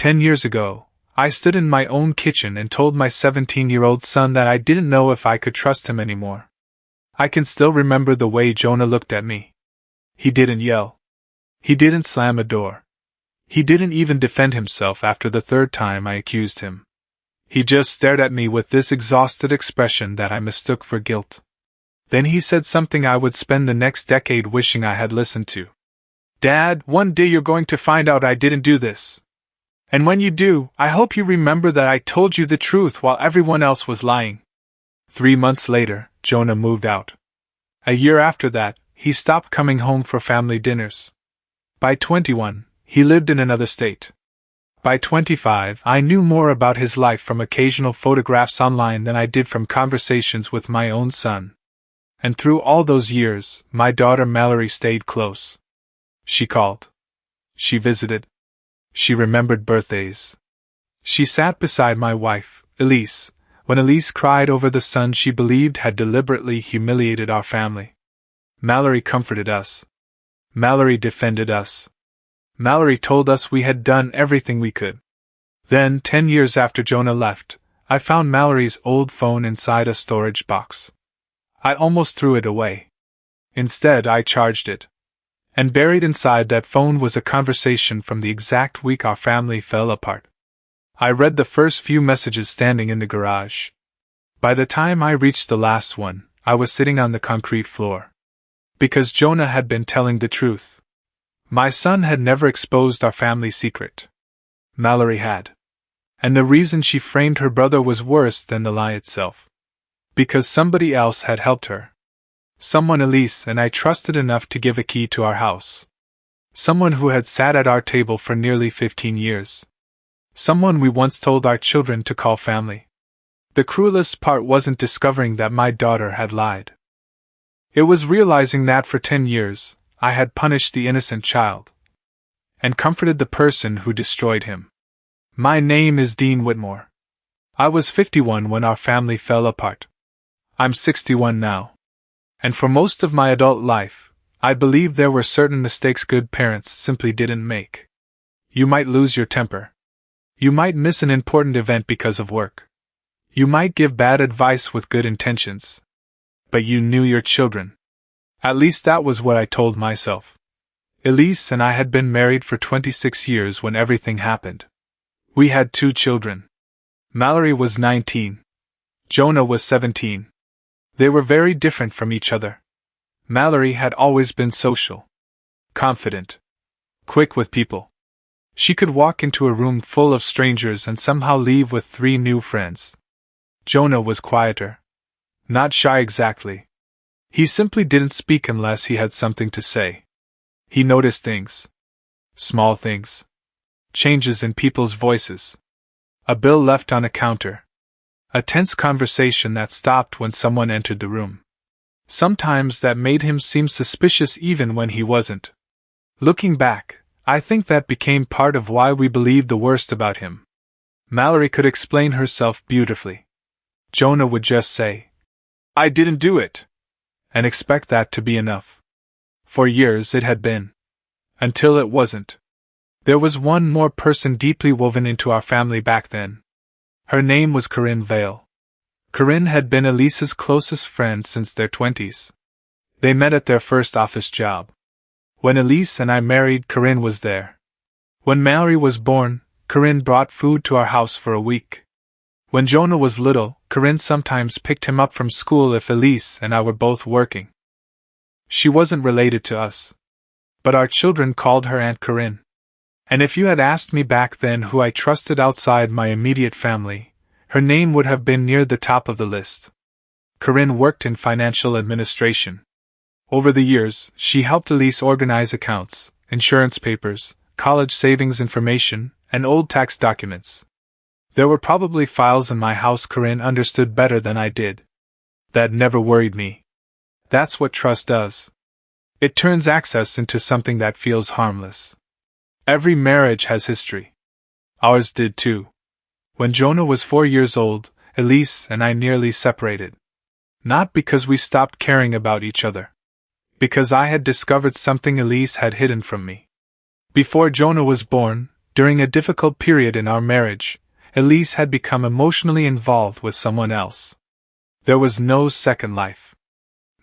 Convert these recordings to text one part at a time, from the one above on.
10 years ago, I stood in my own kitchen and told my 17-year-old son that I didn't know if I could trust him anymore. I can still remember the way Jonah looked at me. He didn't yell. He didn't slam a door. He didn't even defend himself after the third time I accused him. He just stared at me with this exhausted expression that I mistook for guilt. Then he said something I would spend the next decade wishing I had listened to. "Dad, one day you're going to find out I didn't do this. And when you do, I hope you remember that I told you the truth while everyone else was lying." 3 months later, Jonah moved out. A year after that, he stopped coming home for family dinners. By 21, he lived in another state. By 25, I knew more about his life from occasional photographs online than I did from conversations with my own son. And through all those years, my daughter Mallory stayed close. She called. She visited. She remembered birthdays. She sat beside my wife, Elise, when Elise cried over the son she believed had deliberately humiliated our family. Mallory comforted us. Mallory defended us. Mallory told us we had done everything we could. Then, 10 years after Jonah left, I found Mallory's old phone inside a storage box. I almost threw it away. Instead, I charged it. And buried inside that phone was a conversation from the exact week our family fell apart. I read the first few messages standing in the garage. By the time I reached the last one, I was sitting on the concrete floor. Because Jonah had been telling the truth. My son had never exposed our family secret. Mallory had. And the reason she framed her brother was worse than the lie itself. Because somebody else had helped her. Someone Elise and I trusted enough to give a key to our house. Someone who had sat at our table for nearly 15 years. Someone we once told our children to call family. The cruelest part wasn't discovering that my daughter had lied. It was realizing that for 10 years, I had punished the innocent child. And comforted the person who destroyed him. My name is Dean Whitmore. I was 51 when our family fell apart. I'm 61 now. And for most of my adult life, I believed there were certain mistakes good parents simply didn't make. You might lose your temper. You might miss an important event because of work. You might give bad advice with good intentions. But you knew your children. At least that was what I told myself. Elise and I had been married for 26 years when everything happened. We had 2 children. Mallory was 19. Jonah was 17. They were very different from each other. Mallory had always been social. Confident. Quick with people. She could walk into a room full of strangers and somehow leave with 3 new friends. Jonah was quieter. Not shy exactly. He simply didn't speak unless he had something to say. He noticed things. Small things. Changes in people's voices. A bill left on a counter. A tense conversation that stopped when someone entered the room. Sometimes that made him seem suspicious even when he wasn't. Looking back, I think that became part of why we believed the worst about him. Mallory could explain herself beautifully. Jonah would just say, "I didn't do it," and expect that to be enough. For years it had been. Until it wasn't. There was one more person deeply woven into our family back then. Her name was Corinne Vale. Corinne had been Elise's closest friend since their 20s. They met at their first office job. When Elise and I married, Corinne was there. When Mallory was born, Corinne brought food to our house for a week. When Jonah was little, Corinne sometimes picked him up from school if Elise and I were both working. She wasn't related to us. But our children called her Aunt Corinne. And if you had asked me back then who I trusted outside my immediate family, her name would have been near the top of the list. Corinne worked in financial administration. Over the years, she helped Elise organize accounts, insurance papers, college savings information, and old tax documents. There were probably files in my house Corinne understood better than I did. That never worried me. That's what trust does. It turns access into something that feels harmless. Every marriage has history. Ours did too. When Jonah was 4 years old, Elise and I nearly separated. Not because we stopped caring about each other. Because I had discovered something Elise had hidden from me. Before Jonah was born, during a difficult period in our marriage, Elise had become emotionally involved with someone else. There was no second life.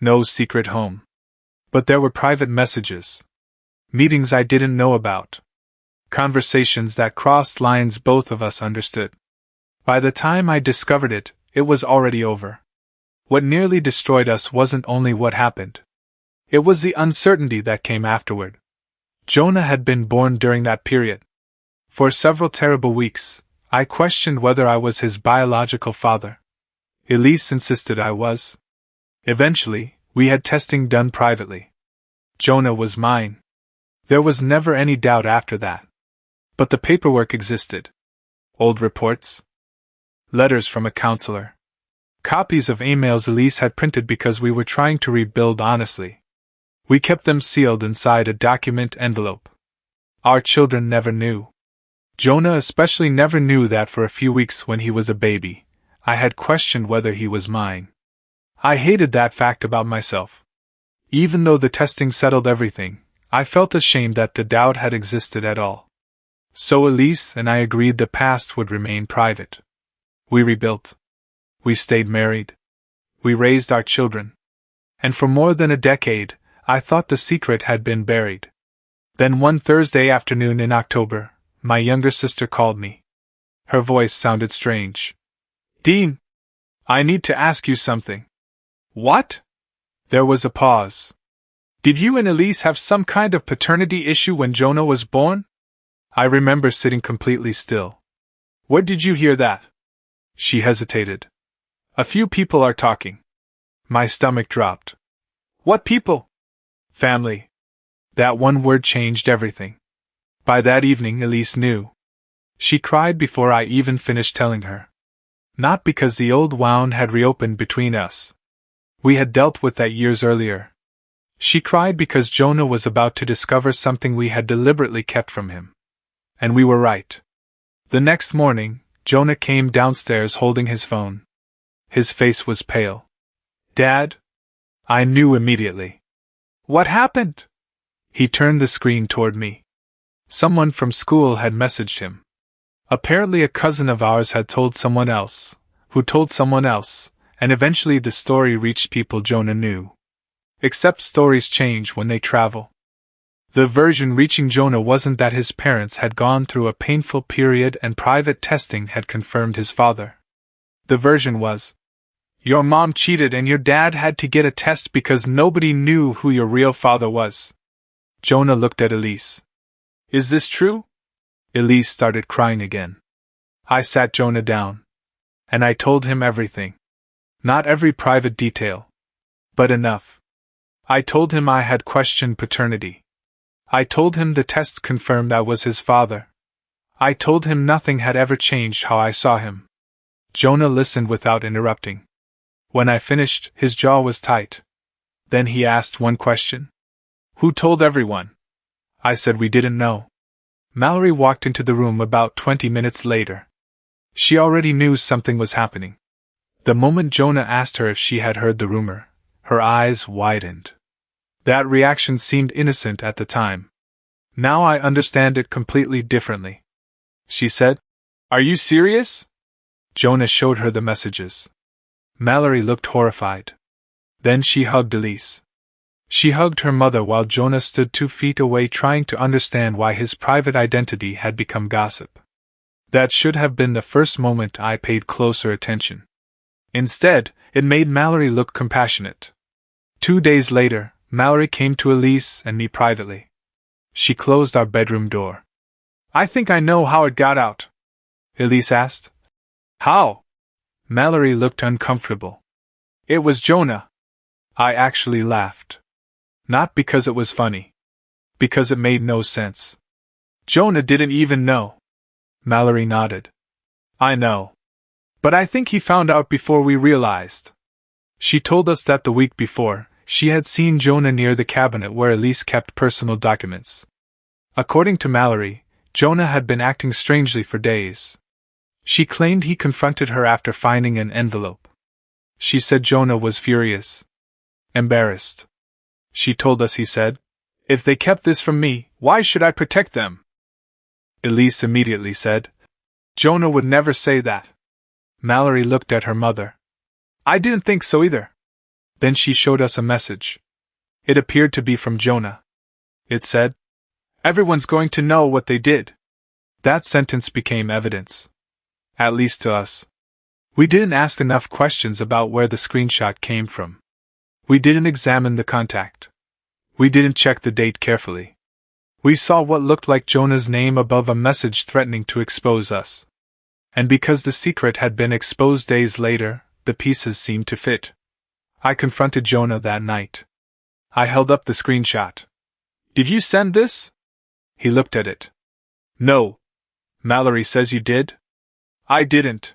No secret home. But there were private messages. Meetings I didn't know about. Conversations that crossed lines both of us understood. By the time I discovered it, it was already over. What nearly destroyed us wasn't only what happened. It was the uncertainty that came afterward. Jonah had been born during that period. For several terrible weeks, I questioned whether I was his biological father. Elise insisted I was. Eventually, we had testing done privately. Jonah was mine. There was never any doubt after that. But the paperwork existed. Old reports. Letters from a counselor. Copies of emails Elise had printed because we were trying to rebuild honestly. We kept them sealed inside a document envelope. Our children never knew. Jonah especially never knew that for a few weeks when he was a baby, I had questioned whether he was mine. I hated that fact about myself. Even though the testing settled everything, I felt ashamed that the doubt had existed at all. So Elise and I agreed the past would remain private. We rebuilt. We stayed married. We raised our children. And for more than a decade, I thought the secret had been buried. Then one Thursday afternoon in October, my younger sister called me. Her voice sounded strange. "Dean, I need to ask you something." "What?" There was a pause. "Did you and Elise have some kind of paternity issue when Jonah was born?" I remember sitting completely still. "Where did you hear that?" She hesitated. "A few people are talking." My stomach dropped. "What people?" "Family." That one word changed everything. By that evening, Elise knew. She cried before I even finished telling her. Not because the old wound had reopened between us. We had dealt with that years earlier. She cried because Jonah was about to discover something we had deliberately kept from him. And we were right. The next morning, Jonah came downstairs holding his phone. His face was pale. "Dad?" I knew immediately. "What happened?" He turned the screen toward me. Someone from school had messaged him. Apparently a cousin of ours had told someone else, who told someone else, and eventually the story reached people Jonah knew. Except stories change when they travel. The version reaching Jonah wasn't that his parents had gone through a painful period and private testing had confirmed his father. The version was, "Your mom cheated and your dad had to get a test because nobody knew who your real father was." Jonah looked at Elise. "Is this true?" Elise started crying again. I sat Jonah down. And I told him everything. Not every private detail. But enough. I told him I had questioned paternity. I told him the tests confirmed I was his father. I told him nothing had ever changed how I saw him. Jonah listened without interrupting. When I finished, his jaw was tight. Then he asked one question. "Who told everyone?" I said we didn't know. Mallory walked into the room about 20 minutes later. She already knew something was happening. The moment Jonah asked her if she had heard the rumor, her eyes widened. That reaction seemed innocent at the time. Now I understand it completely differently. She said, "Are you serious?" Jonah showed her the messages. Mallory looked horrified. Then she hugged Elise. She hugged her mother while Jonah stood 2 feet away trying to understand why his private identity had become gossip. That should have been the first moment I paid closer attention. Instead, it made Mallory look compassionate. 2 days later, Mallory came to Elise and me privately. She closed our bedroom door. "I think I know how it got out," Elise asked. "How?" Mallory looked uncomfortable. "It was Jonah." I actually laughed. Not because it was funny. Because it made no sense. "Jonah didn't even know." Mallory nodded. "I know. But I think he found out before we realized." She told us that the week before, she had seen Jonah near the cabinet where Elise kept personal documents. According to Mallory, Jonah had been acting strangely for days. She claimed he confronted her after finding an envelope. She said Jonah was furious. Embarrassed. She told us he said, "If they kept this from me, why should I protect them?" Elise immediately said. Jonah would never say that. Mallory looked at her mother. I didn't think so either. Then she showed us a message. It appeared to be from Jonah. It said, "Everyone's going to know what they did." That sentence became evidence. At least to us. We didn't ask enough questions about where the screenshot came from. We didn't examine the contact. We didn't check the date carefully. We saw what looked like Jonah's name above a message threatening to expose us. And because the secret had been exposed days later, the pieces seemed to fit. I confronted Jonah that night. I held up the screenshot. Did you send this? He looked at it. No. Mallory says you did? I didn't.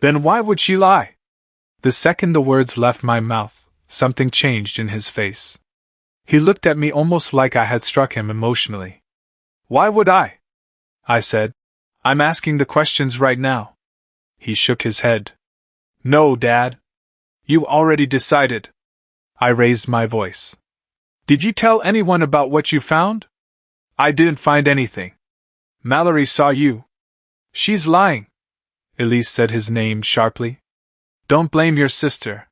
Then why would she lie? The second the words left my mouth, something changed in his face. He looked at me almost like I had struck him emotionally. Why would I? I said. I'm asking the questions right now. He shook his head. No, Dad. You already decided. I raised my voice. Did you tell anyone about what you found? I didn't find anything. Mallory saw you. She's lying. Elise said his name sharply. Don't blame your sister.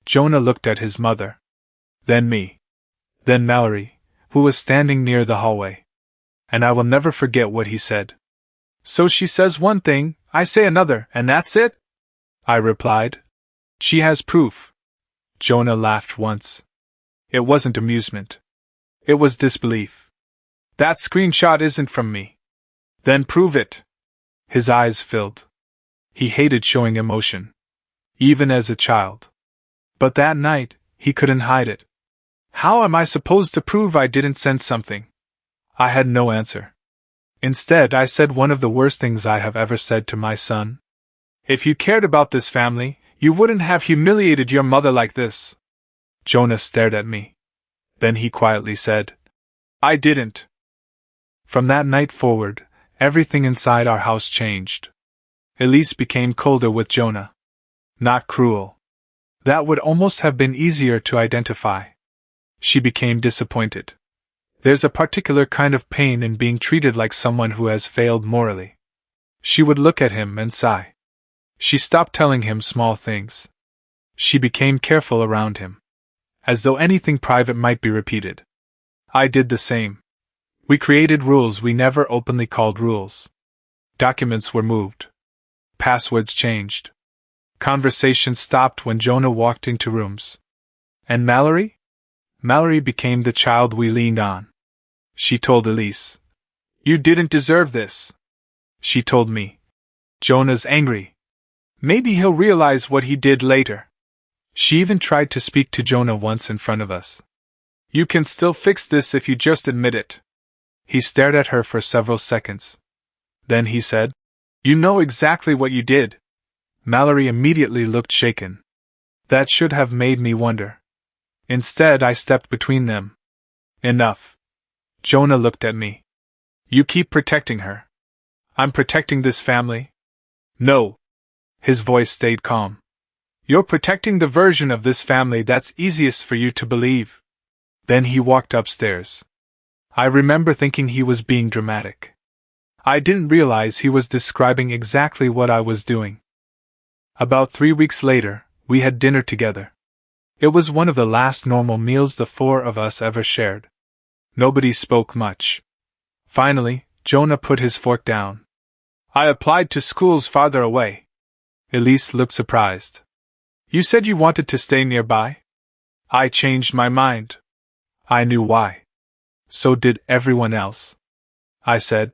Jonah looked at his mother. Then me. Then Mallory, who was standing near the hallway. And I will never forget what he said. So she says one thing, I say another, and that's it? I replied. She has proof. Jonah laughed once. It wasn't amusement. It was disbelief. That screenshot isn't from me. Then prove it. His eyes filled. He hated showing emotion. Even as a child. But that night, he couldn't hide it. How am I supposed to prove I didn't send something? I had no answer. Instead, I said one of the worst things I have ever said to my son. If you cared about this family, you wouldn't have humiliated your mother like this. Jonah stared at me. Then he quietly said, I didn't. From that night forward, everything inside our house changed. Elise became colder with Jonah. Not cruel. That would almost have been easier to identify. She became disappointed. There's a particular kind of pain in being treated like someone who has failed morally. She would look at him and sigh. She stopped telling him small things. She became careful around him. As though anything private might be repeated. I did the same. We created rules we never openly called rules. Documents were moved. Passwords changed. Conversations stopped when Jonah walked into rooms. And Mallory? Mallory became the child we leaned on. She told Elise. You didn't deserve this. She told me. Jonah's angry. Maybe he'll realize what he did later. She even tried to speak to Jonah once in front of us. You can still fix this if you just admit it. He stared at her for several seconds. Then he said, You know exactly what you did. Mallory immediately looked shaken. That should have made me wonder. Instead, I stepped between them. Enough. Jonah looked at me. You keep protecting her. I'm protecting this family. No. His voice stayed calm. You're protecting the version of this family that's easiest for you to believe. Then he walked upstairs. I remember thinking he was being dramatic. I didn't realize he was describing exactly what I was doing. About 3 weeks later, we had dinner together. It was one of the last normal meals the four of us ever shared. Nobody spoke much. Finally, Jonah put his fork down. I applied to schools farther away. Elise looked surprised. You said you wanted to stay nearby? I changed my mind. I knew why. So did everyone else. I said,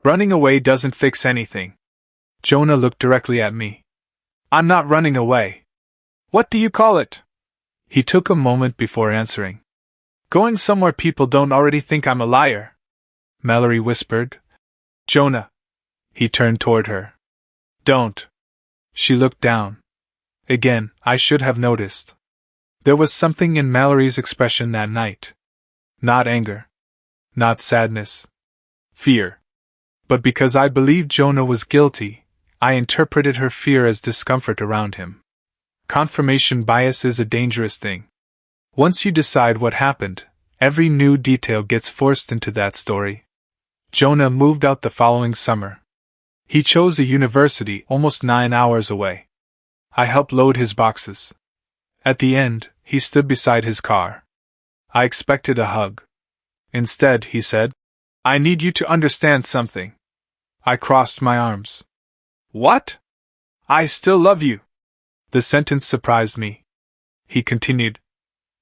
running away doesn't fix anything. Jonah looked directly at me. I'm not running away. What do you call it? He took a moment before answering. Going somewhere people don't already think I'm a liar. Mallory whispered. Jonah. He turned toward her. Don't. She looked down. Again, I should have noticed. There was something in Mallory's expression that night. Not anger. Not sadness. Fear. But because I believed Jonah was guilty, I interpreted her fear as discomfort around him. Confirmation bias is a dangerous thing. Once you decide what happened, every new detail gets forced into that story. Jonah moved out the following summer. He chose a university almost 9 hours away. I helped load his boxes. At the end, he stood beside his car. I expected a hug. Instead, he said, "I need you to understand something." I crossed my arms. "What?" "I still love you." The sentence surprised me. He continued,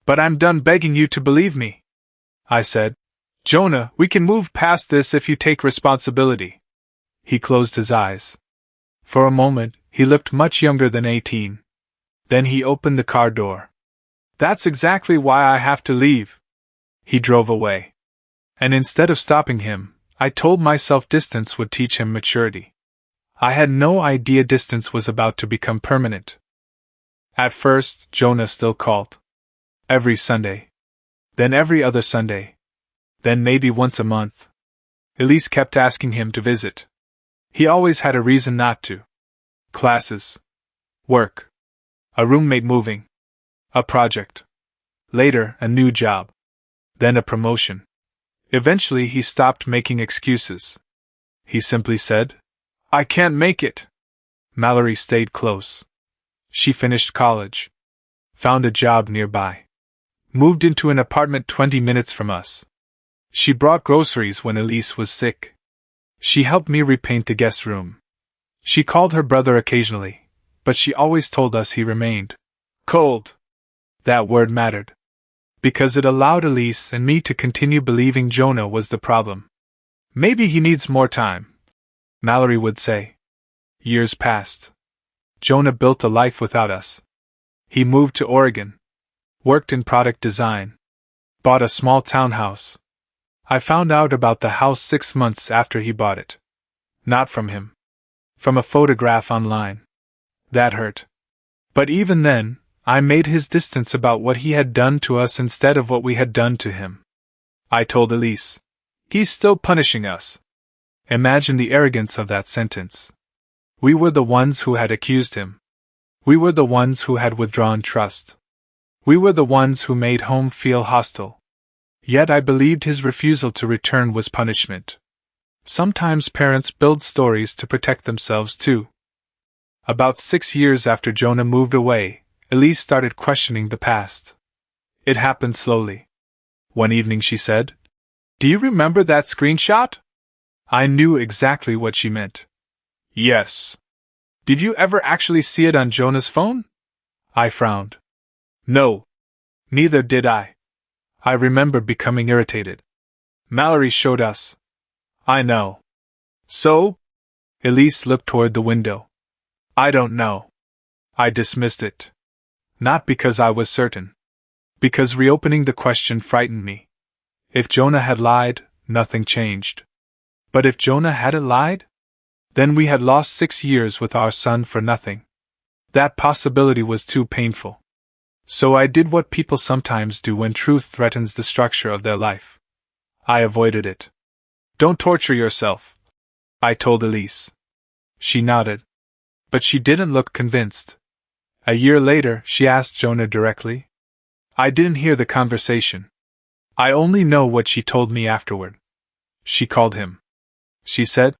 "But I'm done begging you to believe me." I said, "Jonah, we can move past this if you take responsibility." He closed his eyes. For a moment, he looked much younger than 18. Then he opened the car door. "That's exactly why I have to leave." He drove away. And instead of stopping him, I told myself distance would teach him maturity. I had no idea distance was about to become permanent. At first, Jonah still called. Every Sunday. Then every other Sunday. Then maybe once a month. Elise kept asking him to visit. He always had a reason not to. Classes. Work. A roommate moving. A project. Later, a new job. Then a promotion. Eventually, he stopped making excuses. He simply said, "I can't make it." Mallory stayed close. She finished college. Found a job nearby. Moved into an apartment 20 minutes from us. She brought groceries when Elise was sick. She helped me repaint the guest room. She called her brother occasionally, but she always told us he remained cold. That word mattered. Because it allowed Elise and me to continue believing Jonah was the problem. "Maybe he needs more time," Mallory would say. Years passed. Jonah built a life without us. He moved to Oregon. Worked in product design. Bought a small townhouse. I found out about the house 6 months after he bought it. Not from him. From a photograph online. That hurt. But even then, I made his distance about what he had done to us instead of what we had done to him. I told Elise, "He's still punishing us." Imagine the arrogance of that sentence. We were the ones who had accused him. We were the ones who had withdrawn trust. We were the ones who made home feel hostile. Yet I believed his refusal to return was punishment. Sometimes parents build stories to protect themselves too. About 6 years after Jonah moved away, Elise started questioning the past. It happened slowly. One evening she said, "Do you remember that screenshot?" I knew exactly what she meant. "Yes." "Did you ever actually see it on Jonah's phone?" I frowned. "No. Neither did I." I remember becoming irritated. "Mallory showed us." "I know." "So?" Elise looked toward the window. "I don't know." I dismissed it. Not because I was certain. Because reopening the question frightened me. If Jonah had lied, nothing changed. But if Jonah hadn't lied? Then we had lost 6 years with our son for nothing. That possibility was too painful. So I did what people sometimes do when truth threatens the structure of their life. I avoided it. "Don't torture yourself," I told Elise. She nodded. But she didn't look convinced. A year later, she asked Jonah directly. I didn't hear the conversation. I only know what she told me afterward. She called him. She said,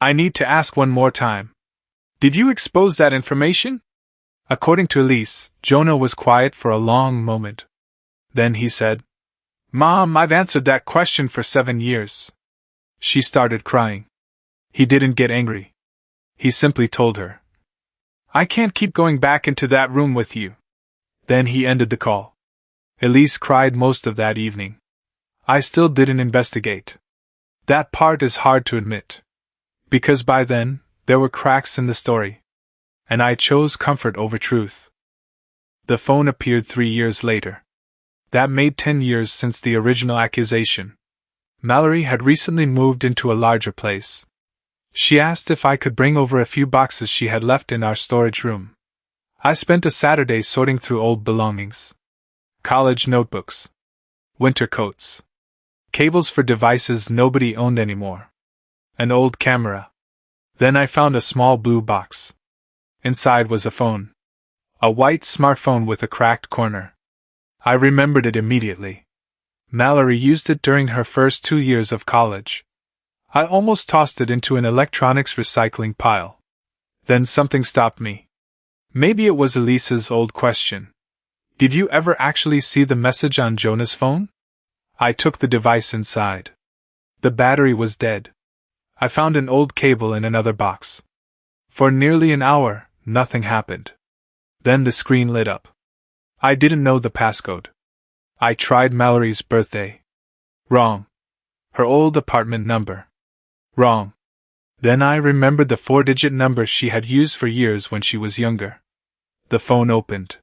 "I need to ask one more time. Did you expose that information?" According to Elise, Jonah was quiet for a long moment. Then he said, "Mom, I've answered that question for 7 years. She started crying. He didn't get angry. He simply told her, "I can't keep going back into that room with you." Then he ended the call. Elise cried most of that evening. I still didn't investigate. That part is hard to admit. Because by then, there were cracks in the story. And I chose comfort over truth. The phone appeared 3 years later. That made 10 years since the original accusation. Mallory had recently moved into a larger place. She asked if I could bring over a few boxes she had left in our storage room. I spent a Saturday sorting through old belongings. College notebooks. Winter coats. Cables for devices nobody owned anymore. An old camera. Then I found a small blue box. Inside was a phone. A white smartphone with a cracked corner. I remembered it immediately. Mallory used it during her first 2 years of college. I almost tossed it into an electronics recycling pile. Then something stopped me. Maybe it was Elisa's old question. Did you ever actually see the message on Jonah's phone? I took the device inside. The battery was dead. I found an old cable in another box. For nearly an hour, nothing happened. Then the screen lit up. I didn't know the passcode. I tried Mallory's birthday. Wrong. Her old apartment number. Wrong. Then I remembered the 4-digit number she had used for years when she was younger. The phone opened.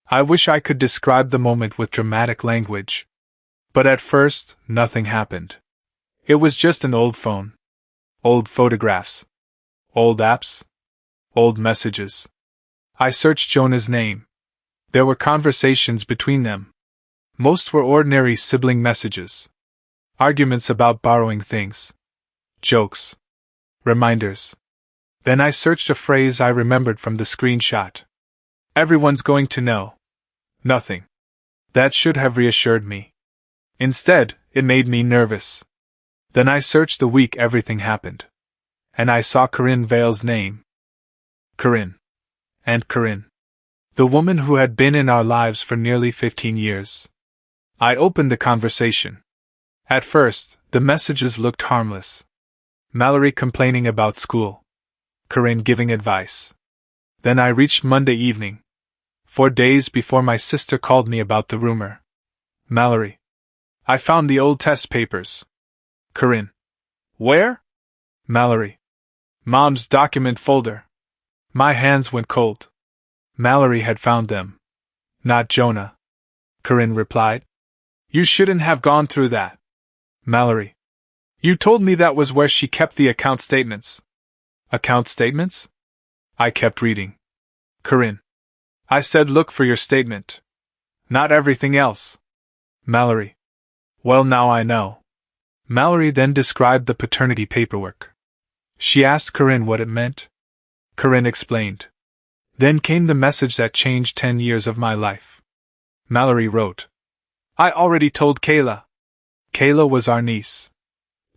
I wish I could describe the moment with dramatic language. But at first, nothing happened. It was just an old phone. Old photographs. Old apps. Old messages. I searched Jonah's name. There were conversations between them. Most were ordinary sibling messages. Arguments about borrowing things. Jokes. Reminders. Then I searched a phrase I remembered from the screenshot. Everyone's going to know. Nothing. That should have reassured me. Instead, it made me nervous. Then I searched the week everything happened. And I saw Corinne Vale's name. Corinne. And Corinne. The woman who had been in our lives for nearly 15 years. I opened the conversation. At first, the messages looked harmless. Mallory complaining about school. Corinne giving advice. Then I reached Monday evening. 4 days before my sister called me about the rumor. Mallory. I found the old test papers. Corinne. Where? Mallory. Mom's document folder. My hands went cold. Mallory had found them. Not Jonah. Corinne replied. You shouldn't have gone through that. Mallory. You told me that was where she kept the account statements. Account statements? I kept reading. Corinne. I said look for your statement. Not everything else. Mallory. Well, now I know. Mallory then described the paternity paperwork. She asked Corinne what it meant. Corinne explained. Then came the message that changed 10 years of my life. Mallory wrote. I already told Kayla. Kayla was our niece.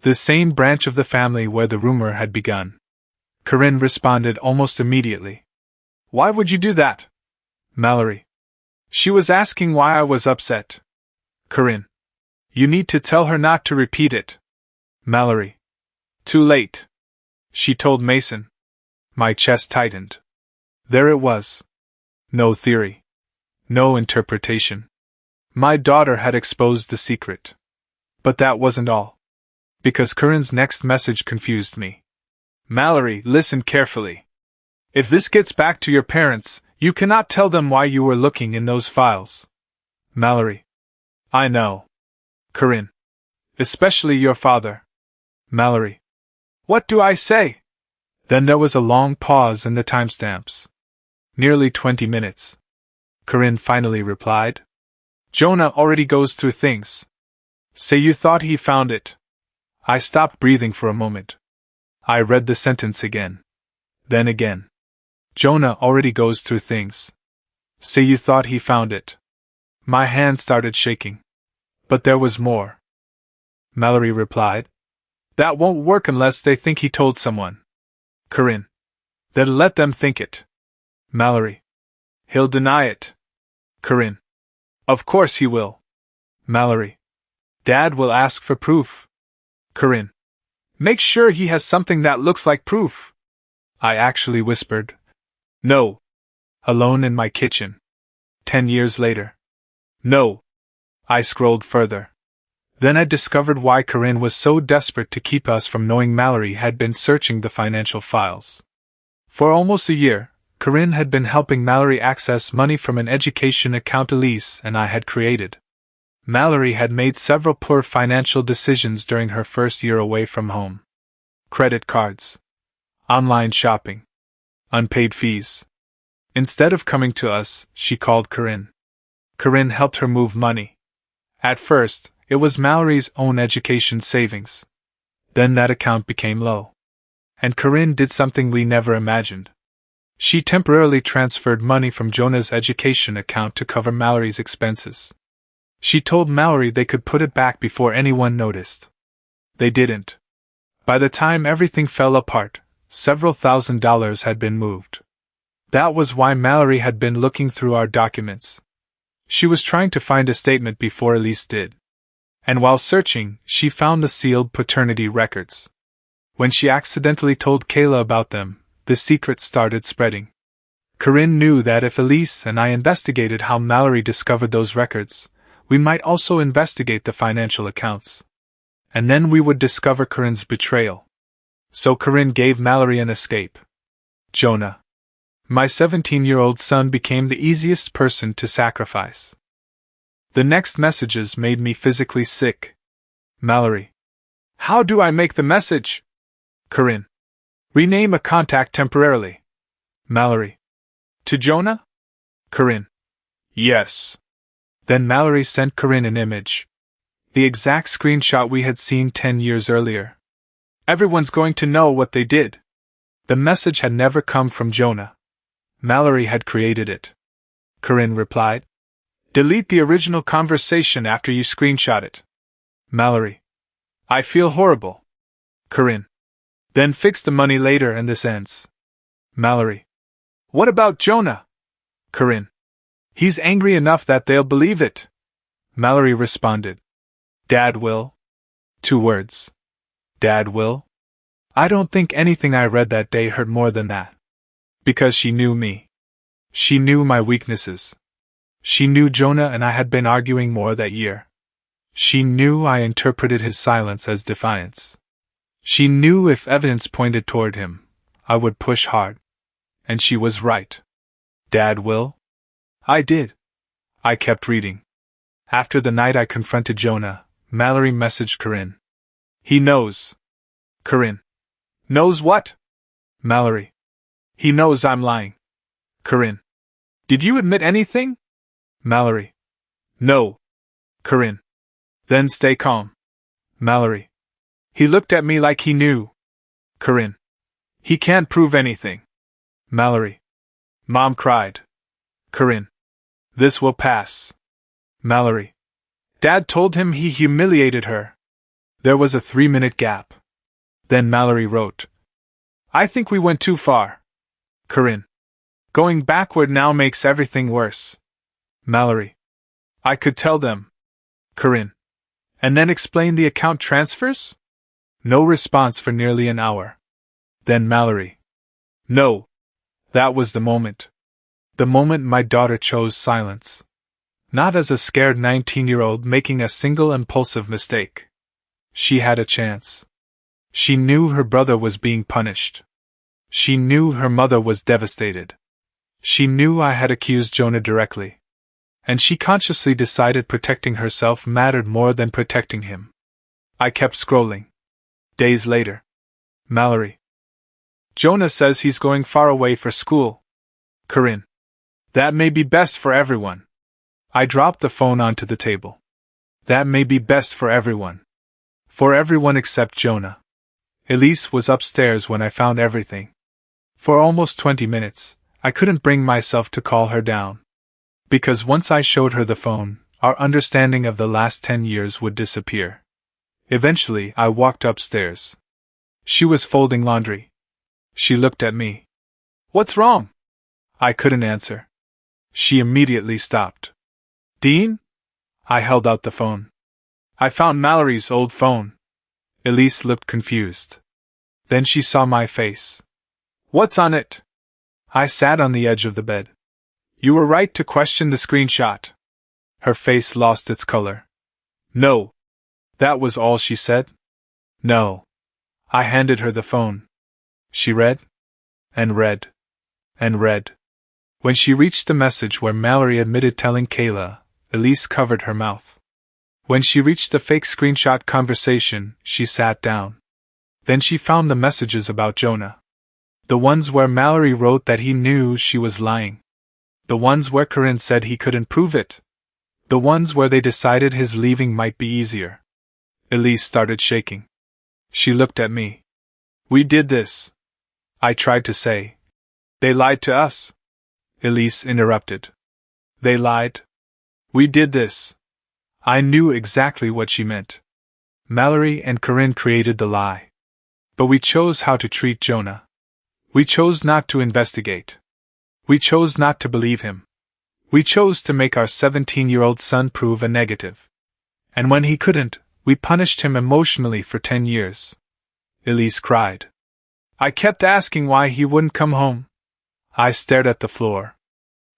The same branch of the family where the rumor had begun. Corinne responded almost immediately. Why would you do that? Mallory. She was asking why I was upset. Corinne. You need to tell her not to repeat it. Mallory. Too late. She told Mason. My chest tightened. There it was. No theory. No interpretation. My daughter had exposed the secret. But that wasn't all. Because Corinne's next message confused me. Mallory, listen carefully. If this gets back to your parents, you cannot tell them why you were looking in those files. Mallory. I know. Corinne. Especially your father. Mallory. What do I say? Then there was a long pause in the timestamps. Nearly 20 minutes. Corinne finally replied. Jonah already goes through things. Say you thought he found it. I stopped breathing for a moment. I read the sentence again. Then again. Jonah already goes through things. Say you thought he found it. My hand started shaking. But there was more. Mallory replied. That won't work unless they think he told someone. Corinne. Then let them think it. Mallory. He'll deny it. Corinne. Of course he will. Mallory. Dad will ask for proof. Corinne. Make sure he has something that looks like proof. I actually whispered. No. Alone in my kitchen. 10 years later. No. I scrolled further. Then I discovered why Corinne was so desperate to keep us from knowing Mallory had been searching the financial files. For almost a year, Corinne had been helping Mallory access money from an education account Elise and I had created. Mallory had made several poor financial decisions during her first year away from home. Credit cards. Online shopping. Unpaid fees. Instead of coming to us, she called Corinne. Corinne helped her move money. At first, it was Mallory's own education savings. Then that account became low. And Corinne did something we never imagined. She temporarily transferred money from Jonah's education account to cover Mallory's expenses. She told Mallory they could put it back before anyone noticed. They didn't. By the time everything fell apart, several $1,000s had been moved. That was why Mallory had been looking through our documents. She was trying to find a statement before Elise did. And while searching, she found the sealed paternity records. When she accidentally told Kayla about them, the secret started spreading. Corinne knew that if Elise and I investigated how Mallory discovered those records, we might also investigate the financial accounts. And then we would discover Corinne's betrayal. So Corinne gave Mallory an escape. Jonah. My 17-year-old son became the easiest person to sacrifice. The next messages made me physically sick. Mallory. How do I make the message? Corinne. Rename a contact temporarily. Mallory. To Jonah? Corinne. Yes. Then Mallory sent Corinne an image. The exact screenshot we had seen 10 years earlier. Everyone's going to know what they did. The message had never come from Jonah. Mallory had created it. Corinne replied. Delete the original conversation after you screenshot it. Mallory. I feel horrible. Corinne. Then fix the money later and this ends. Mallory. What about Jonah? Corinne. He's angry enough that they'll believe it. Mallory responded. Dad will. 2 words. Dad will. I don't think anything I read that day hurt more than that. Because she knew me. She knew my weaknesses. She knew Jonah and I had been arguing more that year. She knew I interpreted his silence as defiance. She knew if evidence pointed toward him, I would push hard. And she was right. Dad will? I did. I kept reading. After the night I confronted Jonah, Mallory messaged Corinne. He knows. Corinne. Knows what? Mallory. He knows I'm lying. Corinne. Did you admit anything? Mallory. No. Corinne. Then stay calm. Mallory. He looked at me like he knew. Corinne. He can't prove anything. Mallory. Mom cried. Corinne. This will pass. Mallory. Dad told him he humiliated her. There was a 3-minute gap. Then Mallory wrote. I think we went too far. Corinne. Going backward now makes everything worse. Mallory. I could tell them. Corinne. And then explain the account transfers? No response for nearly an hour. Then Mallory. No. That was the moment. The moment my daughter chose silence. Not as a scared 19-year-old making a single impulsive mistake. She had a chance. She knew her brother was being punished. She knew her mother was devastated. She knew I had accused Jonah directly. And she consciously decided protecting herself mattered more than protecting him. I kept scrolling. Days later. Mallory. Jonah says he's going far away for school. Corinne. That may be best for everyone. I dropped the phone onto the table. That may be best for everyone. For everyone except Jonah. Elise was upstairs when I found everything. For almost 20 minutes, I couldn't bring myself to call her down. Because once I showed her the phone, our understanding of the last 10 years would disappear. Eventually, I walked upstairs. She was folding laundry. She looked at me. What's wrong? I couldn't answer. She immediately stopped. Dean? I held out the phone. I found Mallory's old phone. Elise looked confused. Then she saw my face. What's on it? I sat on the edge of the bed. You were right to question the screenshot. Her face lost its color. No. That was all she said? No. I handed her the phone. She read, and read, and read. When she reached the message where Mallory admitted telling Kayla, Elise covered her mouth. When she reached the fake screenshot conversation, she sat down. Then she found the messages about Jonah. The ones where Mallory wrote that he knew she was lying. The ones where Corinne said he couldn't prove it. The ones where they decided his leaving might be easier. Elise started shaking. She looked at me. We did this. I tried to say. They lied to us. Elise interrupted. They lied. We did this. I knew exactly what she meant. Mallory and Corinne created the lie. But we chose how to treat Jonah. We chose not to investigate. We chose not to believe him. We chose to make our 17-year-old son prove a negative. And when he couldn't, we punished him emotionally for 10 years. Elise cried. I kept asking why he wouldn't come home. I stared at the floor.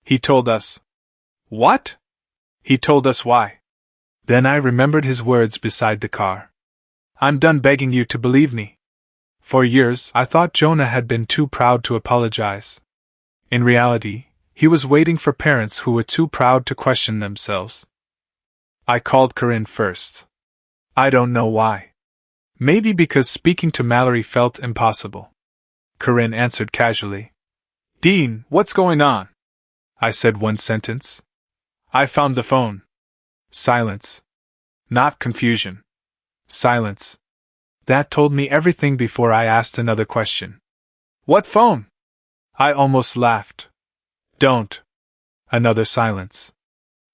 He told us. What? He told us why. Then I remembered his words beside the car. I'm done begging you to believe me. For years, I thought Jonah had been too proud to apologize. In reality, he was waiting for parents who were too proud to question themselves. I called Corinne first. I don't know why. Maybe because speaking to Mallory felt impossible. Corinne answered casually. Dean, what's going on? I said one sentence. I found the phone. Silence. Not confusion. Silence. That told me everything before I asked another question. What phone? I almost laughed. Don't. Another silence.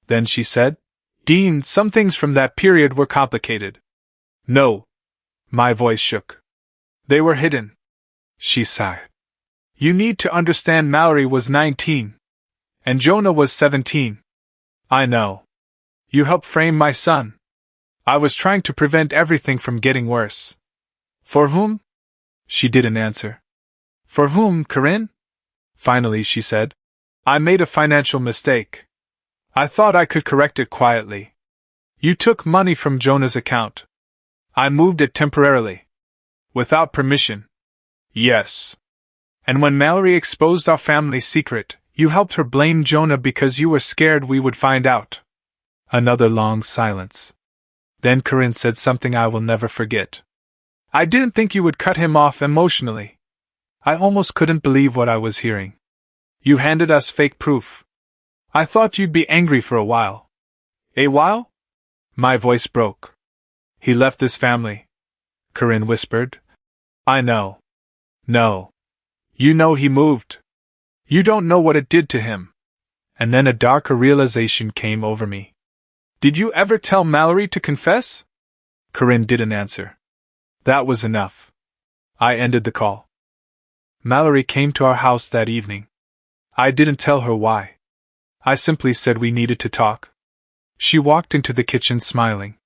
Then she said, Dean, some things from that period were complicated. No. My voice shook. They were hidden. She sighed. You need to understand Mallory was 19. And Jonah was 17. I know. You helped frame my son. I was trying to prevent everything from getting worse. For whom? She didn't answer. For whom, Corinne? Finally, she said. I made a financial mistake. I thought I could correct it quietly. You took money from Jonah's account. I moved it temporarily. Without permission. Yes. And when Mallory exposed our family secret, you helped her blame Jonah because you were scared we would find out. Another long silence. Then Corinne said something I will never forget. I didn't think you would cut him off emotionally. I almost couldn't believe what I was hearing. You handed us fake proof. I thought you'd be angry for a while. A while? My voice broke. He left this family, Corinne whispered. I know. No. You know he moved. You don't know what it did to him. And then a darker realization came over me. Did you ever tell Mallory to confess? Corinne didn't answer. That was enough. I ended the call. Mallory came to our house that evening. I didn't tell her why. I simply said we needed to talk. She walked into the kitchen smiling.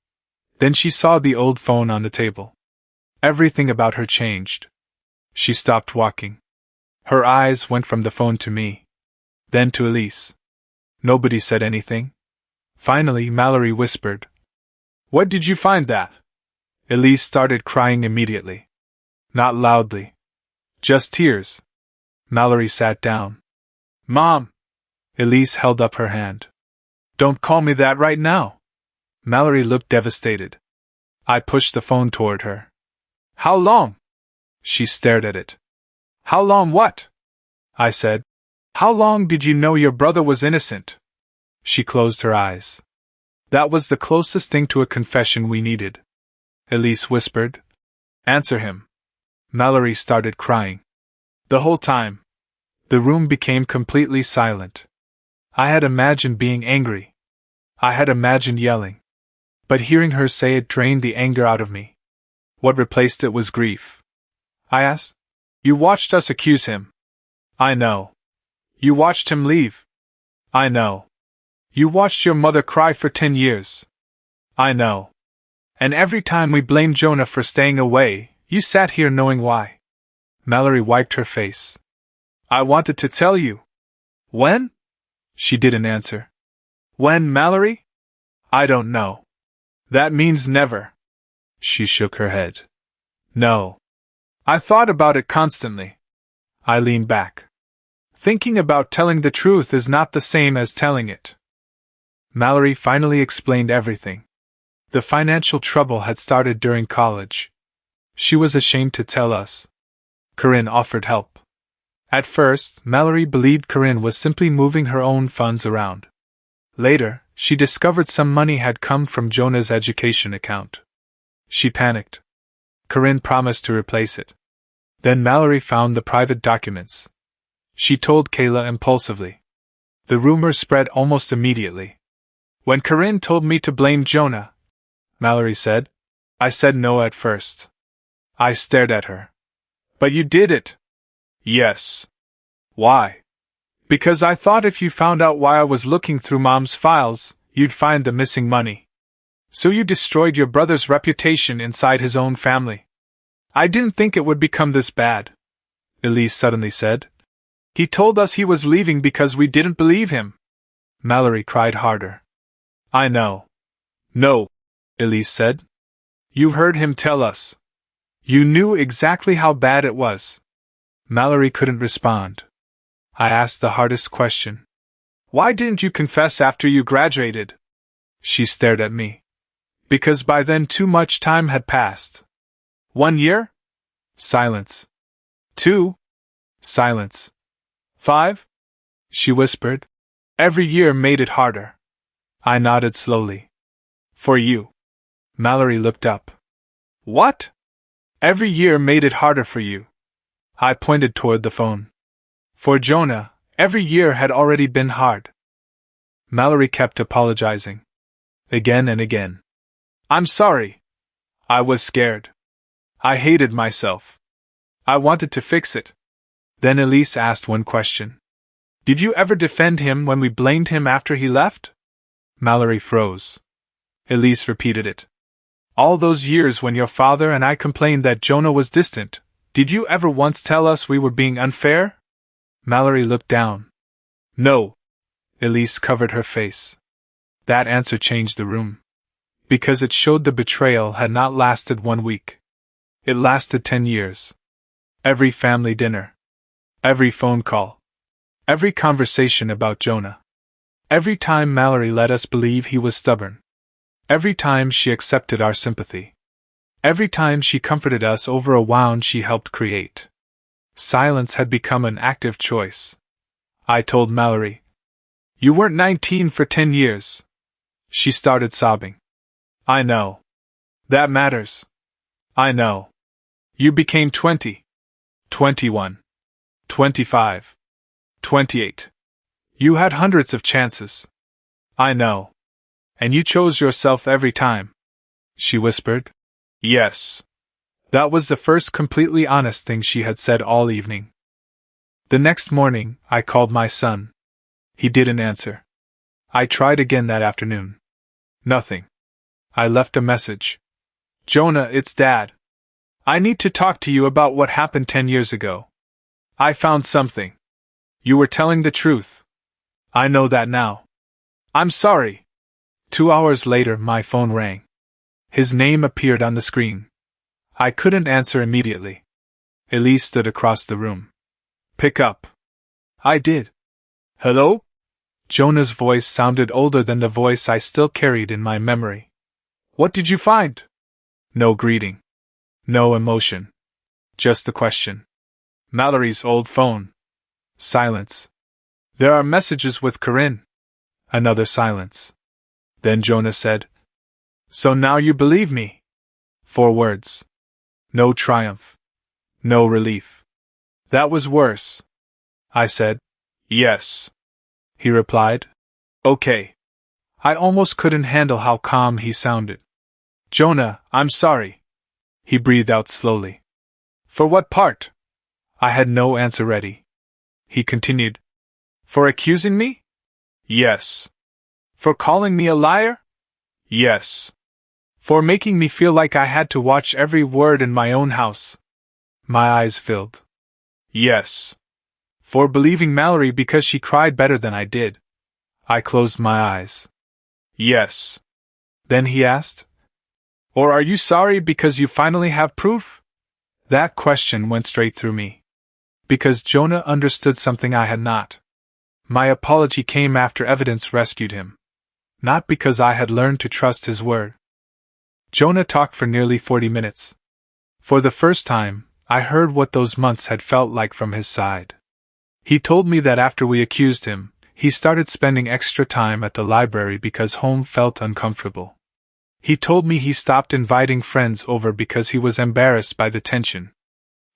Then she saw the old phone on the table. Everything about her changed. She stopped walking. Her eyes went from the phone to me. Then to Elise. Nobody said anything. Finally, Mallory whispered. Where did you find that? Elise started crying immediately. Not loudly. Just tears. Mallory sat down. Mom! Elise held up her hand. Don't call me that right now. Mallory looked devastated. I pushed the phone toward her. How long? She stared at it. How long what? I said. How long did you know your brother was innocent? She closed her eyes. That was the closest thing to a confession we needed. Elise whispered. Answer him. Mallory started crying. The whole time. The room became completely silent. I had imagined being angry. I had imagined yelling. But hearing her say it drained the anger out of me. What replaced it was grief. I asked. You watched us accuse him. I know. You watched him leave. I know. You watched your mother cry for 10 years. I know. And every time we blamed Jonah for staying away, you sat here knowing why. Mallory wiped her face. I wanted to tell you. When? She didn't answer. When, Mallory? I don't know. That means never. She shook her head. No. I thought about it constantly. I leaned back. Thinking about telling the truth is not the same as telling it. Mallory finally explained everything. The financial trouble had started during college. She was ashamed to tell us. Corinne offered help. At first, Mallory believed Corinne was simply moving her own funds around. Later, she discovered some money had come from Jonah's education account. She panicked. Corinne promised to replace it. Then Mallory found the private documents. She told Kayla impulsively. The rumor spread almost immediately. When Corinne told me to blame Jonah, Mallory said, I said no at first. I stared at her. But you did it. Yes. Why? Because I thought if you found out why I was looking through Mom's files, you'd find the missing money. So you destroyed your brother's reputation inside his own family. I didn't think it would become this bad, Elise suddenly said. He told us he was leaving because we didn't believe him. Mallory cried harder. I know. No, Elise said. You heard him tell us. You knew exactly how bad it was. Mallory couldn't respond. I asked the hardest question. Why didn't you confess after you graduated? She stared at me. Because by then too much time had passed. 1 year? Silence. 2? Silence. 5? She whispered. Every year made it harder. I nodded slowly. For you. Mallory looked up. What? Every year made it harder for you. I pointed toward the phone. For Jonah, every year had already been hard. Mallory kept apologizing. Again and again. I'm sorry. I was scared. I hated myself. I wanted to fix it. Then Elise asked one question. Did you ever defend him when we blamed him after he left? Mallory froze. Elise repeated it. All those years when your father and I complained that Jonah was distant, did you ever once tell us we were being unfair? Mallory looked down. No. Elise covered her face. That answer changed the room. Because it showed the betrayal had not lasted 1 week. It lasted 10 years. Every family dinner. Every phone call. Every conversation about Jonah. Every time Mallory let us believe he was stubborn. Every time she accepted our sympathy. Every time she comforted us over a wound she helped create. Silence had become an active choice. I told Mallory. You weren't 19 for 10 years. She started sobbing. I know. That matters. I know. You became 20. 21. 25. 28. You had hundreds of chances. I know. And you chose yourself every time. She whispered. Yes. That was the first completely honest thing she had said all evening. The next morning, I called my son. He didn't answer. I tried again that afternoon. Nothing. I left a message. Jonah, it's Dad. I need to talk to you about what happened 10 years ago. I found something. You were telling the truth. I know that now. I'm sorry. 2 hours later, my phone rang. His name appeared on the screen. I couldn't answer immediately. Elise stood across the room. Pick up. I did. Hello? Jonah's voice sounded older than the voice I still carried in my memory. What did you find? No greeting. No emotion. Just the question. Mallory's old phone. Silence. There are messages with Corinne. Another silence. Then Jonah said, So now you believe me? 4 words. No triumph. No relief. That was worse. I said, Yes. He replied, Okay. I almost couldn't handle how calm he sounded. Jonah, I'm sorry. He breathed out slowly. For what part? I had no answer ready. He continued, For accusing me? Yes. For calling me a liar? Yes. For making me feel like I had to watch every word in my own house. My eyes filled. Yes. For believing Mallory because she cried better than I did. I closed my eyes. Yes. Then he asked, Or are you sorry because you finally have proof? That question went straight through me. Because Jonah understood something I had not. My apology came after evidence rescued him. Not because I had learned to trust his word. Jonah talked for nearly 40 minutes. For the first time, I heard what those months had felt like from his side. He told me that after we accused him, he started spending extra time at the library because home felt uncomfortable. He told me he stopped inviting friends over because he was embarrassed by the tension.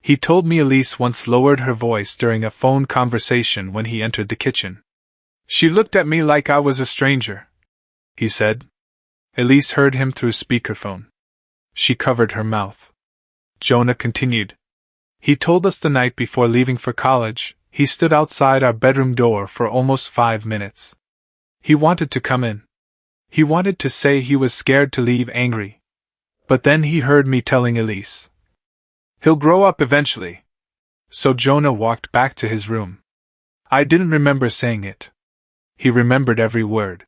He told me Elise once lowered her voice during a phone conversation when he entered the kitchen. She looked at me like I was a stranger, he said. Elise heard him through speakerphone. She covered her mouth. Jonah continued. He told us the night before leaving for college, he stood outside our bedroom door for almost 5 minutes. He wanted to come in. He wanted to say he was scared to leave angry. But then he heard me telling Elise. He'll grow up eventually. So Jonah walked back to his room. I didn't remember saying it. He remembered every word.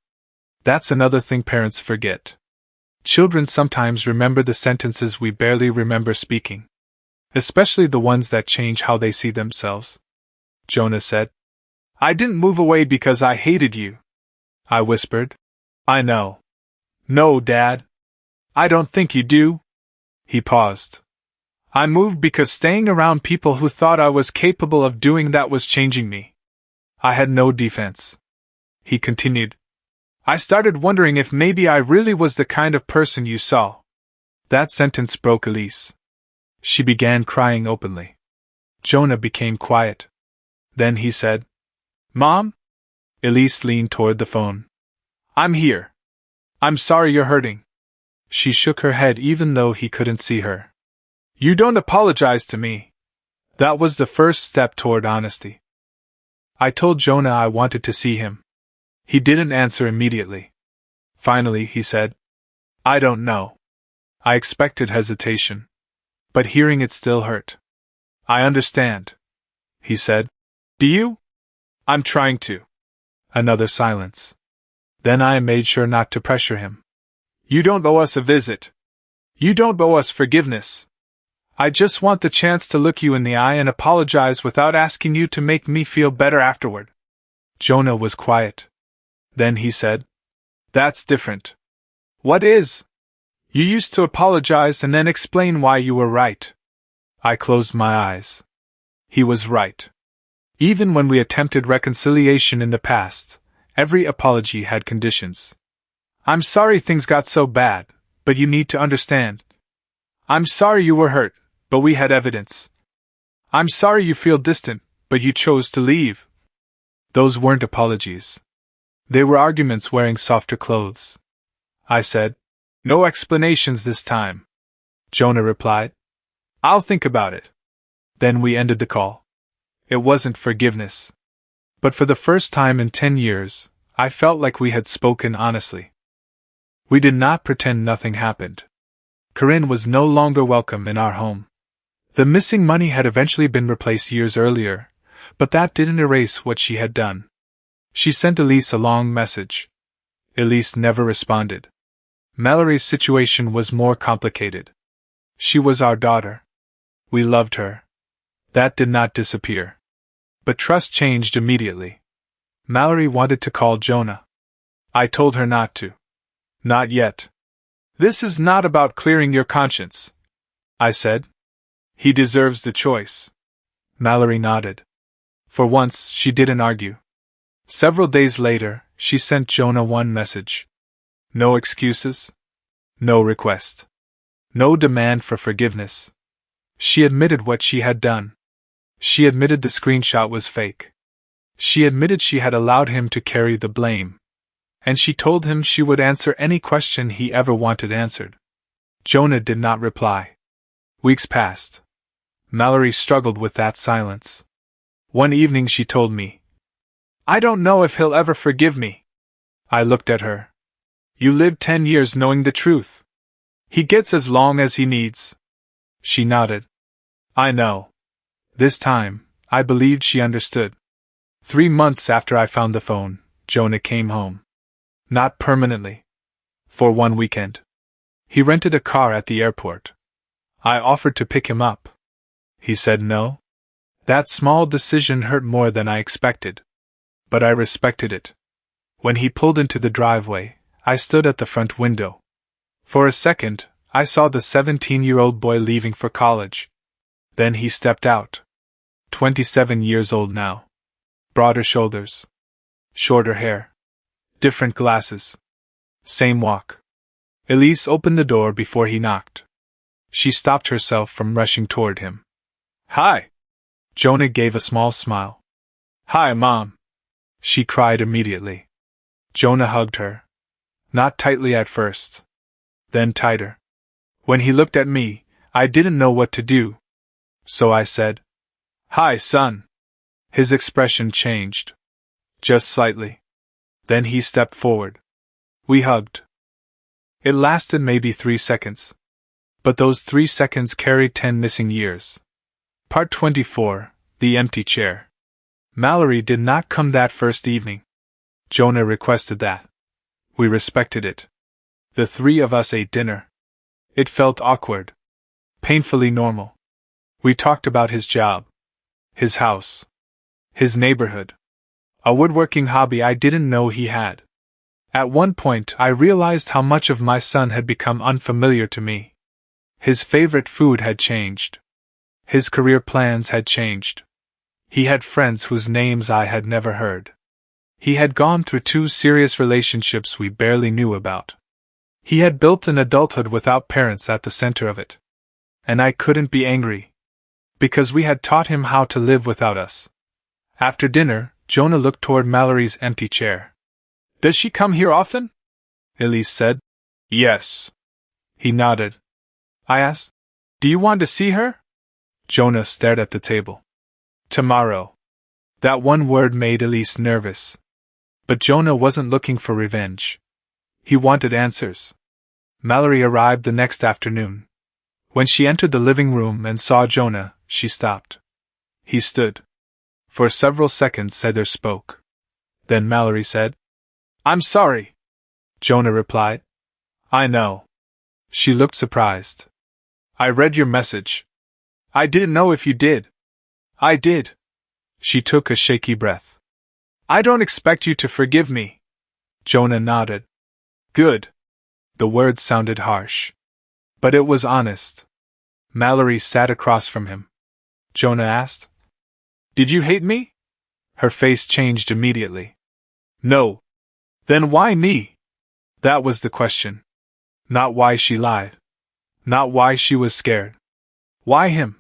That's another thing parents forget. Children sometimes remember the sentences we barely remember speaking. Especially the ones that change how they see themselves. Jonah said. I didn't move away because I hated you. I whispered. I know. No, Dad. I don't think you do. He paused. I moved because staying around people who thought I was capable of doing that was changing me. I had no defense. He continued. I started wondering if maybe I really was the kind of person you saw. That sentence broke Elise. She began crying openly. Jonah became quiet. Then he said, Mom? Elise leaned toward the phone. I'm here. I'm sorry you're hurting. She shook her head even though he couldn't see her. You don't apologize to me. That was the first step toward honesty. I told Jonah I wanted to see him. He didn't answer immediately. Finally, he said, I don't know. I expected hesitation. But hearing it still hurt. I understand, he said. Do you? I'm trying to. Another silence. Then I made sure not to pressure him. You don't owe us a visit. You don't owe us forgiveness. I just want the chance to look you in the eye and apologize without asking you to make me feel better afterward. Jonah was quiet. Then he said, That's different. What is? You used to apologize and then explain why you were right. I closed my eyes. He was right. Even when we attempted reconciliation in the past, every apology had conditions. I'm sorry things got so bad, but you need to understand. I'm sorry you were hurt, but we had evidence. I'm sorry you feel distant, but you chose to leave. Those weren't apologies. They were arguments wearing softer clothes. I said, No explanations this time. Jonah replied, I'll think about it. Then we ended the call. It wasn't forgiveness. But for the first time in 10 years, I felt like we had spoken honestly. We did not pretend nothing happened. Corinne was no longer welcome in our home. The missing money had eventually been replaced years earlier, but that didn't erase what she had done. She sent Elise a long message. Elise never responded. Mallory's situation was more complicated. She was our daughter. We loved her. That did not disappear. But trust changed immediately. Mallory wanted to call Jonah. I told her not to. Not yet. This is not about clearing your conscience, I said. He deserves the choice. Mallory nodded. For once, she didn't argue. Several days later, she sent Jonah one message. No excuses. No request. No demand for forgiveness. She admitted what she had done. She admitted the screenshot was fake. She admitted she had allowed him to carry the blame. And she told him she would answer any question he ever wanted answered. Jonah did not reply. Weeks passed. Mallory struggled with that silence. One evening she told me, I don't know if he'll ever forgive me. I looked at her. You lived 10 years knowing the truth. He gets as long as he needs. She nodded. I know. This time, I believed she understood. 3 months after I found the phone, Jonah came home. Not permanently. For one weekend. He rented a car at the airport. I offered to pick him up. He said no. That small decision hurt more than I expected. But I respected it. When he pulled into the driveway, I stood at the front window. For a second, I saw the 17-year-old boy leaving for college. Then he stepped out. 27 years old now. Broader shoulders. Shorter hair. Different glasses. Same walk. Elise opened the door before he knocked. She stopped herself from rushing toward him. Hi! Jonah gave a small smile. Hi, Mom! She cried immediately. Jonah hugged her. Not tightly at first. Then tighter. When he looked at me, I didn't know what to do. So I said, "Hi, son." His expression changed. Just slightly. Then he stepped forward. We hugged. It lasted maybe 3 seconds. But those 3 seconds carried 10 missing years. Part 24, The Empty Chair. Mallory did not come that first evening. Jonah requested that. We respected it. The three of us ate dinner. It felt awkward. Painfully normal. We talked about his job. His house. His neighborhood. A woodworking hobby I didn't know he had. At one point I realized how much of my son had become unfamiliar to me. His favorite food had changed. His career plans had changed. He had friends whose names I had never heard. He had gone through 2 serious relationships we barely knew about. He had built an adulthood without parents at the center of it. And I couldn't be angry. Because we had taught him how to live without us. After dinner, Jonah looked toward Mallory's empty chair. "Does she come here often?" Elise said. "Yes." He nodded. I asked, "Do you want to see her?" Jonah stared at the table. "Tomorrow." That one word made Elise nervous. But Jonah wasn't looking for revenge. He wanted answers. Mallory arrived the next afternoon. When she entered the living room and saw Jonah, she stopped. He stood. For several seconds neither spoke. Then Mallory said, "I'm sorry." Jonah replied, "I know." She looked surprised. "I read your message. I didn't know if you did." "I did." She took a shaky breath. "I don't expect you to forgive me." Jonah nodded. "Good." The words sounded harsh. But it was honest. Mallory sat across from him. Jonah asked, "Did you hate me?" Her face changed immediately. "No." "Then why me?" That was the question. Not why she lied. Not why she was scared. Why him?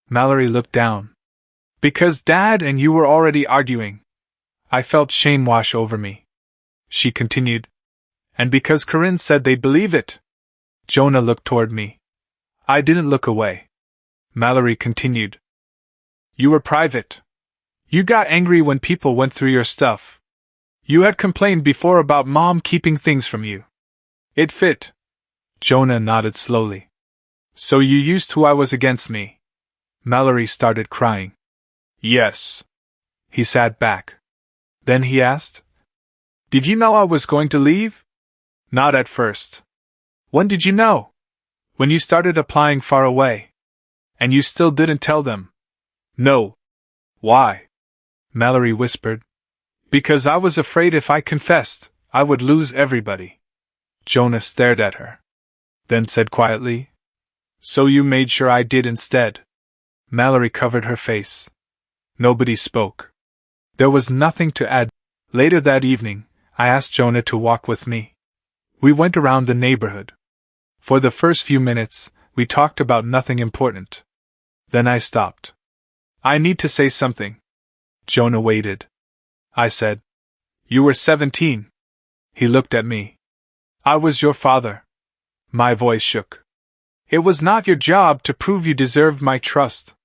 Mallory looked down. "Because Dad and you were already arguing." I felt shame wash over me. She continued. "And because Corinne said they'd believe it." Jonah looked toward me. I didn't look away. Mallory continued. "You were private. You got angry when people went through your stuff. You had complained before about Mom keeping things from you. It fit." Jonah nodded slowly. "So you used who I was against me." Mallory started crying. "Yes." He sat back. Then he asked, "Did you know I was going to leave?" "Not at first." "When did you know?" "When you started applying far away." "And you still didn't tell them?" "No." "Why?" Mallory whispered. "Because I was afraid if I confessed, I would lose everybody." Jonah stared at her. Then said quietly, "So you made sure I did instead." Mallory covered her face. Nobody spoke. There was nothing to add. Later that evening, I asked Jonah to walk with me. We went around the neighborhood. For the first few minutes, we talked about nothing important. Then I stopped. "I need to say something." Jonah waited. I said, "You were 17. He looked at me. "I was your father." My voice shook. "It was not your job to prove you deserved my trust.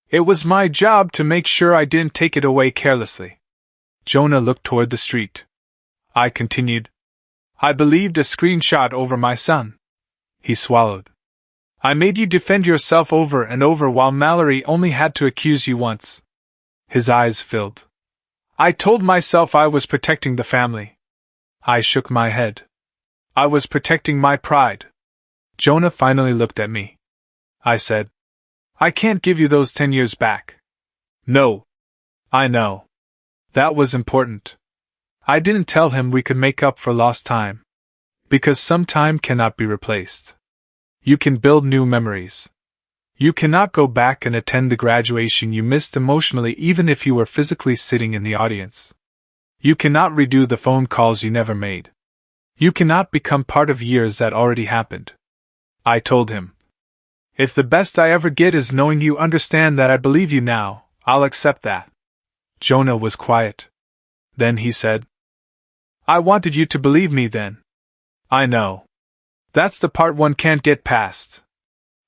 It was my job to make sure I didn't take it away carelessly." Jonah looked toward the street. I continued, "I believed a screenshot over my son." He swallowed. "I made you defend yourself over and over while Mallory only had to accuse you once." His eyes filled. "I told myself I was protecting the family." I shook my head. "I was protecting my pride." Jonah finally looked at me. I said, "I can't give you those 10 years back." "No." "I know. That was important." I didn't tell him we could make up for lost time. Because some time cannot be replaced. You can build new memories. You cannot go back and attend the graduation you missed emotionally even if you were physically sitting in the audience. You cannot redo the phone calls you never made. You cannot become part of years that already happened. I told him, "If the best I ever get is knowing you understand that I believe you now, I'll accept that." Jonah was quiet. Then he said, "I wanted you to believe me then." "I know. That's the part one can't get past."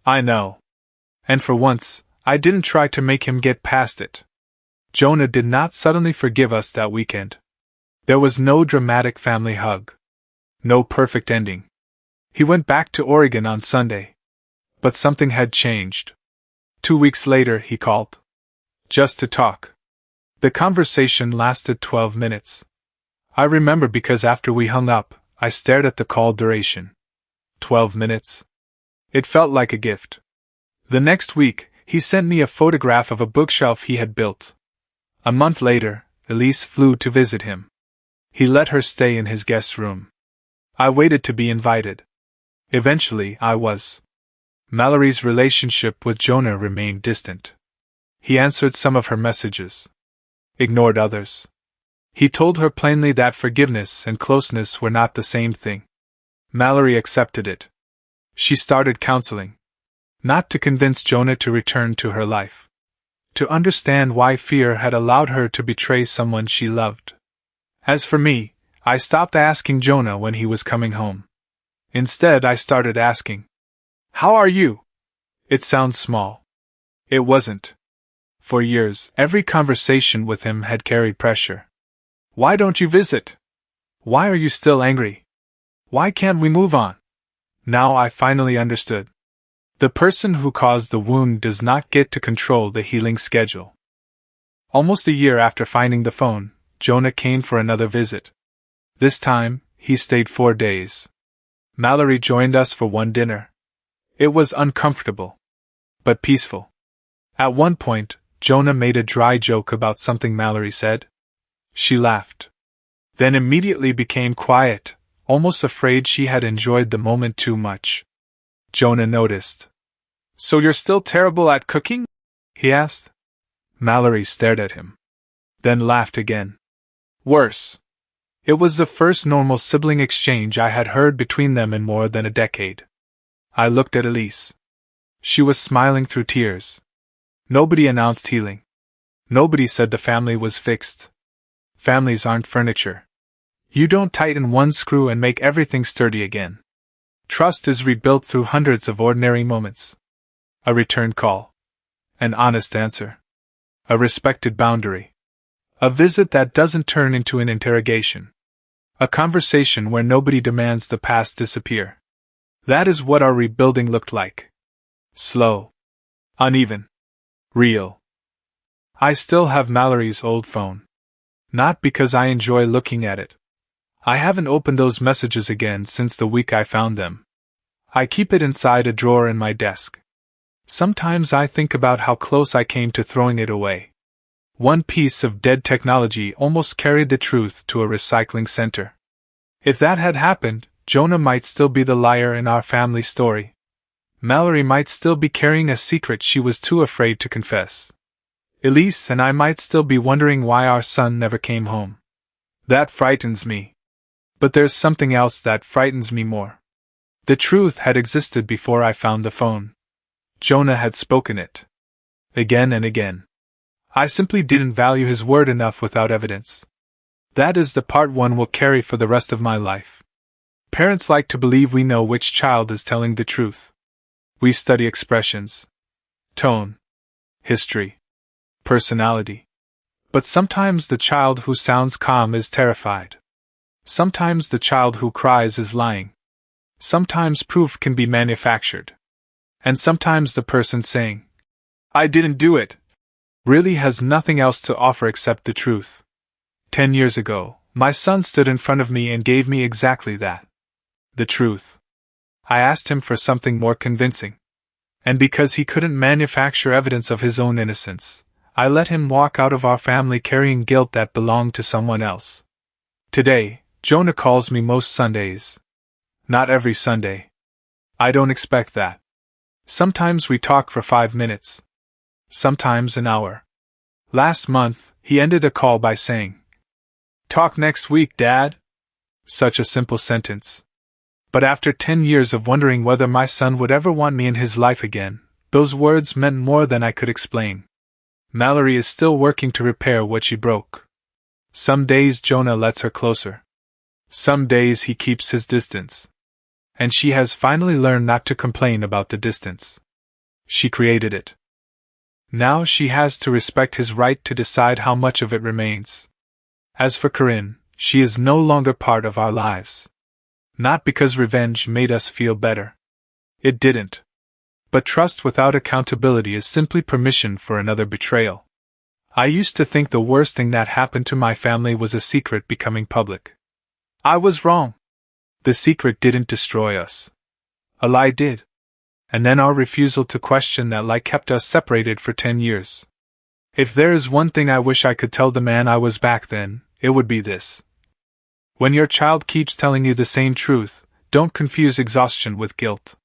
I know. And for once, I didn't try to make him get past it. Jonah did not suddenly forgive us that weekend. There was no dramatic family hug. No perfect ending. He went back to Oregon on Sunday. But something had changed. 2 weeks later, he called. Just to talk. The conversation lasted 12 minutes. I remember because after we hung up, I stared at the call duration. 12 minutes. It felt like a gift. The next week, he sent me a photograph of a bookshelf he had built. A month later, Elise flew to visit him. He let her stay in his guest room. I waited to be invited. Eventually, I was. Mallory's relationship with Jonah remained distant. He answered some of her messages. Ignored others. He told her plainly that forgiveness and closeness were not the same thing. Mallory accepted it. She started counseling. Not to convince Jonah to return to her life. To understand why fear had allowed her to betray someone she loved. As for me, I stopped asking Jonah when he was coming home. Instead, I started asking, "How are you?" It sounds small. It wasn't. For years, every conversation with him had carried pressure. Why don't you visit? Why are you still angry? Why can't we move on? Now I finally understood. The person who caused the wound does not get to control the healing schedule. Almost a year after finding the phone, Jonah came for another visit. This time, he stayed 4 days. Mallory joined us for one dinner. It was uncomfortable, but peaceful. At one point, Jonah made a dry joke about something Mallory said. She laughed. Then immediately became quiet, almost afraid she had enjoyed the moment too much. Jonah noticed. "So you're still terrible at cooking?" he asked. Mallory stared at him. Then laughed again. Worse. It was the first normal sibling exchange I had heard between them in more than a decade. I looked at Elise. She was smiling through tears. Nobody announced healing. Nobody said the family was fixed. Families aren't furniture. You don't tighten one screw and make everything sturdy again. Trust is rebuilt through hundreds of ordinary moments. A returned call. An honest answer. A respected boundary. A visit that doesn't turn into an interrogation. A conversation where nobody demands the past disappear. That is what our rebuilding looked like. Slow. Uneven. Real. I still have Mallory's old phone. Not because I enjoy looking at it. I haven't opened those messages again since the week I found them. I keep it inside a drawer in my desk. Sometimes I think about how close I came to throwing it away. One piece of dead technology almost carried the truth to a recycling center. If that had happened, Jonah might still be the liar in our family story. Mallory might still be carrying a secret she was too afraid to confess. Elise and I might still be wondering why our son never came home. That frightens me. But there's something else that frightens me more. The truth had existed before I found the phone. Jonah had spoken it. Again and again. I simply didn't value his word enough without evidence. That is the part one will carry for the rest of my life. Parents like to believe we know which child is telling the truth. We study expressions, tone, history, personality. But sometimes the child who sounds calm is terrified. Sometimes the child who cries is lying. Sometimes proof can be manufactured. And sometimes the person saying, "I didn't do it," really has nothing else to offer except the truth. 10 years ago, my son stood in front of me and gave me exactly that. The truth. I asked him for something more convincing. And because he couldn't manufacture evidence of his own innocence, I let him walk out of our family carrying guilt that belonged to someone else. Today, Jonah calls me most Sundays. Not every Sunday. I don't expect that. Sometimes we talk for 5 minutes. Sometimes an hour. Last month, he ended a call by saying, "Talk next week, Dad." Such a simple sentence. But after 10 years of wondering whether my son would ever want me in his life again, those words meant more than I could explain. Mallory is still working to repair what she broke. Some days Jonah lets her closer. Some days he keeps his distance. And she has finally learned not to complain about the distance. She created it. Now she has to respect his right to decide how much of it remains. As for Corinne, she is no longer part of our lives. Not because revenge made us feel better. It didn't. But trust without accountability is simply permission for another betrayal. I used to think the worst thing that happened to my family was a secret becoming public. I was wrong. The secret didn't destroy us. A lie did. And then our refusal to question that lie kept us separated for 10 years. If there is one thing I wish I could tell the man I was back then, it would be this. When your child keeps telling you the same truth, don't confuse exhaustion with guilt.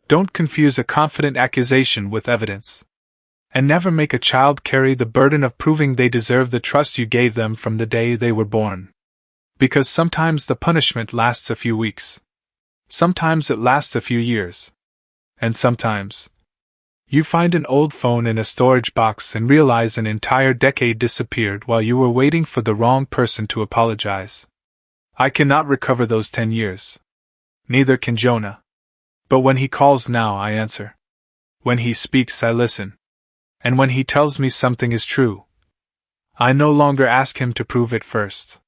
Don't confuse a confident accusation with evidence. And never make a child carry the burden of proving they deserve the trust you gave them from the day they were born. Because sometimes the punishment lasts a few weeks. Sometimes it lasts a few years. And sometimes you find an old phone in a storage box and realize an entire decade disappeared while you were waiting for the wrong person to apologize. I cannot recover those 10 years. Neither can Jonah. But when he calls now, I answer. When he speaks, I listen. And when he tells me something is true, I no longer ask him to prove it first.